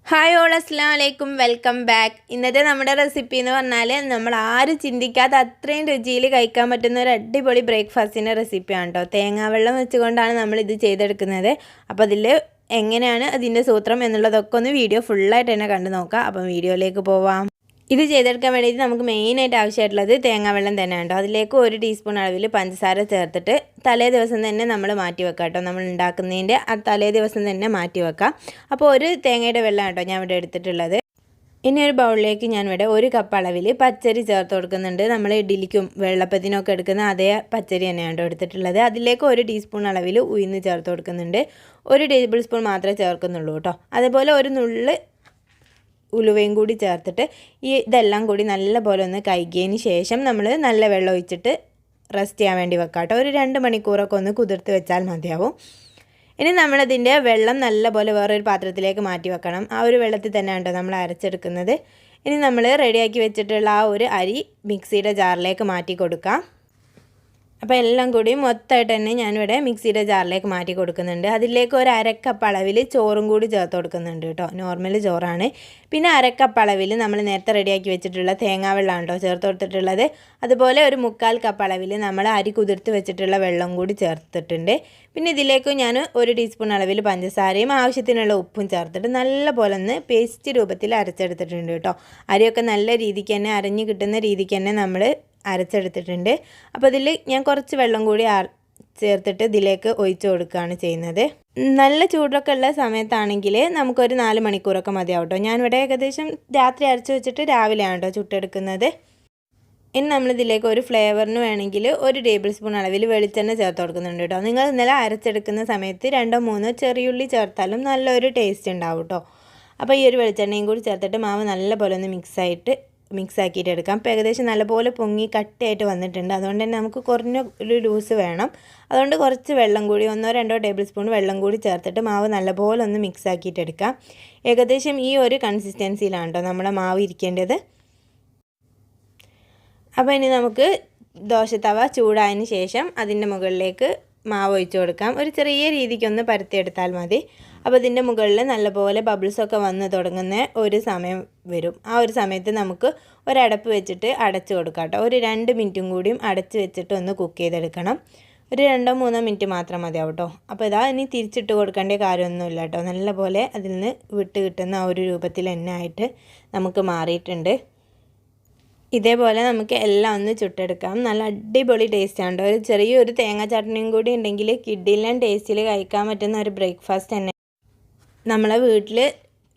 Hi all അസ്സലാമലൈക്കും welcome back. ഇന്നത്തെ നമ്മുടെ റെസിപ്പി എന്ന് പറഞ്ഞാൽ നമ്മൾ ആരും ചിന്തിക്കാത്ത അത്രയും രുചിയിൽ കഴിക്കാൻ പറ്റുന്ന ഒരു അടിപൊളി ബ്രേക്ക്ഫാസ്റ്റിൻ്റെ റെസിപ്പിയാണ് കേട്ടോ. തേങ്ങാവെള്ളം വെച്ചുകൊണ്ടാണ് നമ്മളിത് ചെയ്തെടുക്കുന്നത്. അപ്പോൾ അതിൽ എങ്ങനെയാണ് അതിൻ്റെ സൂത്രം എന്നുള്ളതൊക്കെ ഒന്ന് വീഡിയോ ഫുള്ളായിട്ട് തന്നെ കണ്ടു നോക്കാം. അപ്പം വീഡിയോയിലേക്ക് പോവാം. ഇത് ചെയ്തെടുക്കാൻ വേണ്ടിയിട്ട് നമുക്ക് മെയിനായിട്ട് ആവശ്യമായിട്ടുള്ളത് തേങ്ങാവെള്ളം തന്നെയാണ് കേട്ടോ. അതിലേക്ക് 1 ടീസ്പൂൺ അളവിൽ പഞ്ചസാര ചേർത്തിട്ട് തലേ ദിവസം തന്നെ നമ്മൾ മാറ്റി വെക്കാം കേട്ടോ. നമ്മൾ ഉണ്ടാക്കുന്നതിൻ്റെ ആ തലേ ദിവസം തന്നെ മാറ്റി വെക്കാം. അപ്പോൾ ഒരു തേങ്ങയുടെ വെള്ളം കേട്ടോ ഞാൻ ഇവിടെ എടുത്തിട്ടുള്ളത്. ഇനി ഒരു ബൗളിലേക്ക് ഞാനിവിടെ 1 കപ്പ് അളവിൽ പച്ചരി ചേർത്ത് കൊടുക്കുന്നുണ്ട്. നമ്മൾ ഇഡ്ഡലിക്കും വെള്ളപ്പത്തിനൊക്കെ എടുക്കുന്ന അതേ പച്ചരി തന്നെയാണ് കേട്ടോ എടുത്തിട്ടുള്ളത്. അതിലേക്ക് 1 ടീസ്പൂൺ അളവിൽ ഉഴുന്ന് ചേർത്ത് കൊടുക്കുന്നുണ്ട്. 1 ടേബിൾ സ്പൂൺ മാത്രമേ ചേർക്കുന്നുള്ളൂ കേട്ടോ. അതുപോലെ ഒരു നുള്ള് ഉലുവയും കൂടി ചേർത്തിട്ട് ഇതെല്ലാം കൂടി നല്ലപോലെ ഒന്ന് കഴുകിയതിന് ശേഷം നമ്മൾ നല്ല വെള്ളം ഒഴിച്ചിട്ട് റെസ്റ്റ് ചെയ്യാൻ വേണ്ടി വെക്കാം കേട്ടോ. ഒരു 2 മണിക്കൂറൊക്കെ ഒന്ന് കുതിർത്ത് വെച്ചാൽ മതിയാവും. ഇനി നമ്മളതിൻ്റെ വെള്ളം നല്ലപോലെ വേറൊരു പാത്രത്തിലേക്ക് മാറ്റി വെക്കണം. ആ ഒരു വെള്ളത്തിൽ തന്നെയാണ് കേട്ടോ നമ്മൾ അരച്ചെടുക്കുന്നത്. ഇനി നമ്മൾ റെഡിയാക്കി വെച്ചിട്ടുള്ള ആ ഒരു അരി മിക്സിയുടെ ജാറിലേക്ക് മാറ്റി കൊടുക്കാം. അപ്പോൾ എല്ലാം കൂടി മൊത്തമായിട്ട് തന്നെ ഞാനിവിടെ മിക്സിയുടെ ജാറിലേക്ക് മാറ്റി കൊടുക്കുന്നുണ്ട്. അതിലേക്ക് ഒരു 1/2 കപ്പ് അളവിൽ ചോറും കൂടി ചേർത്ത് കൊടുക്കുന്നുണ്ട് കേട്ടോ. നോർമൽ ചോറാണ്. പിന്നെ 1/2 കപ്പ് അളവിൽ നമ്മൾ നേരത്തെ റെഡിയാക്കി വെച്ചിട്ടുള്ള തേങ്ങാവെള്ളമാണ് കേട്ടോ ചേർത്ത് കൊടുത്തിട്ടുള്ളത്. അതുപോലെ ഒരു 1/4 കപ്പ് അളവിൽ നമ്മൾ അരി കുതിർത്ത് വെച്ചിട്ടുള്ള വെള്ളം കൂടി ചേർത്തിട്ടുണ്ട്. പിന്നെ ഇതിലേക്ക് ഞാൻ 1 ടീസ്പൂൺ അളവിൽ പഞ്ചസാരയും ആവശ്യത്തിനുള്ള ഉപ്പും ചേർത്തിട്ട് നല്ലപോലെ ഒന്ന് പേസ്റ്റ് രൂപത്തിൽ അരച്ചെടുത്തിട്ടുണ്ട് കേട്ടോ. അരിയൊക്കെ നല്ല രീതിക്ക് തന്നെ അരഞ്ഞ് കിട്ടുന്ന രീതിക്ക് തന്നെ നമ്മൾ അരച്ചെടുത്തിട്ടുണ്ട്. അപ്പോൾ ഇതിൽ ഞാൻ കുറച്ച് വെള്ളം കൂടി ചേർത്തിട്ട് ഇതിലേക്ക് ഒഴിച്ച് കൊടുക്കുകയാണ് ചെയ്യുന്നത്. നല്ല ചൂടൊക്കെ ഉള്ള സമയത്താണെങ്കിൽ നമുക്കൊരു 4 മണിക്കൂറൊക്കെ മതിയാവും കേട്ടോ. ഞാനിവിടെ ഏകദേശം രാത്രി അരച്ച് വെച്ചിട്ട് രാവിലെയാണ് കേട്ടോ ചുട്ടെടുക്കുന്നത്. ഇനി നമ്മളിതിലേക്ക് ഒരു ഫ്ലേവറിന് വേണമെങ്കിൽ 1 ടേബിൾ സ്പൂൺ അളവിൽ വെളിച്ചെണ്ണ ചേർത്ത് കൊടുക്കുന്നുണ്ട് കേട്ടോ. നിങ്ങൾ ഇന്നലെ അരച്ചെടുക്കുന്ന സമയത്ത് 2-3 ചെറിയുള്ളി ചേർത്താലും നല്ലൊരു ടേസ്റ്റ് ഉണ്ടാവും കേട്ടോ. അപ്പോൾ ഈ ഒരു വെളിച്ചെണ്ണയും കൂടി ചേർത്തിട്ട് മാവ് നല്ലപോലെ ഒന്ന് മിക്സ് ആക്കിയിട്ട് എടുക്കാം. അപ്പോൾ ഏകദേശം നല്ലപോലെ പൊങ്ങി കട്ടിയായിട്ട് വന്നിട്ടുണ്ട്. അതുകൊണ്ട് തന്നെ നമുക്ക് കുറഞ്ഞ ഒരു ലൂസ് വേണം. അതുകൊണ്ട് കുറച്ച് വെള്ളം കൂടി 1-2 ടേബിൾ സ്പൂൺ വെള്ളം കൂടി ചേർത്തിട്ട് മാവ് നല്ലപോലെ ഒന്ന് മിക്സ് ആക്കിയിട്ട് എടുക്കാം. ഏകദേശം ഈ ഒരു കൺസിസ്റ്റൻസിയിലാണ് കേട്ടോ നമ്മുടെ മാവ് ഇരിക്കേണ്ടത്. അപ്പോൾ ഇനി നമുക്ക് ദോശത്തവ ചൂടായതിന് ശേഷം അതിൻ്റെ മുകളിലേക്ക് മാവ് ഒഴിച്ച് കൊടുക്കാം. ഒരു ചെറിയ രീതിക്കൊന്ന് പരത്തിയെടുത്താൽ മതി. അപ്പോൾ ഇതിൻ്റെ മുകളിൽ നല്ലപോലെ ബബിൾസൊക്കെ വന്ന് തുടങ്ങുന്ന ഒരു സമയം വരും. ആ ഒരു സമയത്ത് നമുക്ക് ഒരടപ്പ് വെച്ചിട്ട് അടച്ച് കൊടുക്കാം കേട്ടോ. ഒരു 2 മിനിറ്റും കൂടിയും അടച്ച് വെച്ചിട്ട് ഒന്ന് കുക്ക് ചെയ്തെടുക്കണം. ഒരു 2-3 മിനിറ്റ് മാത്രം മതിയാവും കേട്ടോ. അപ്പോൾ ഇതാ ഇനി തിരിച്ചിട്ട് കൊടുക്കേണ്ട കാര്യമൊന്നുമില്ല കേട്ടോ. നല്ലപോലെ അതിൽ നിന്ന് വിട്ട് കിട്ടുന്ന ആ ഒരു രൂപത്തിൽ തന്നെ ആയിട്ട് നമുക്ക് മാറിയിട്ടുണ്ട്. ഇതേപോലെ നമുക്ക് എല്ലാം ഒന്ന് ചുട്ടെടുക്കാം. നല്ല അടിപൊളി ടേസ്റ്റാണ് കേട്ടോ. ഒരു ചെറിയൊരു തേങ്ങ ചട്നിയും കൂടി ഉണ്ടെങ്കിൽ കിഡിലും ടേസ്റ്റിൽ കഴിക്കാൻ പറ്റുന്ന ഒരു ബ്രേക്ക്ഫാസ്റ്റ് തന്നെ. നമ്മളെ വീട്ടിൽ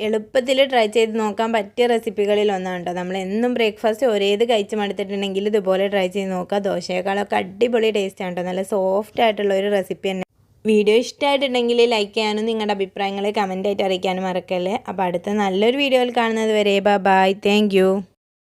എളുപ്പത്തിൽ ട്രൈ ചെയ്ത് നോക്കാൻ പറ്റിയ റെസിപ്പികളിൽ ഒന്നാണ് കേട്ടോ. നമ്മൾ എന്നും ബ്രേക്ക്ഫാസ്റ്റ് ഒരേത് കഴിച്ച് മടുത്തിട്ടുണ്ടെങ്കിൽ ഇതുപോലെ ട്രൈ ചെയ്ത് നോക്കുക. ദോശയേക്കാളൊക്കെ അടിപൊളി ടേസ്റ്റാണ് കേട്ടോ. നല്ല സോഫ്റ്റ് ആയിട്ടുള്ള ഒരു റെസിപ്പി തന്നെ. വീഡിയോ ഇഷ്ടമായിട്ടുണ്ടെങ്കിൽ ലൈക്ക് ചെയ്യാനും നിങ്ങളുടെ അഭിപ്രായങ്ങൾ കമൻറ്റായിട്ട് അറിയിക്കാനും മറക്കല്ലേ. അപ്പോൾ അടുത്ത നല്ലൊരു വീഡിയോയിൽ കാണുന്നത് വരെ ബൈ. Thank you.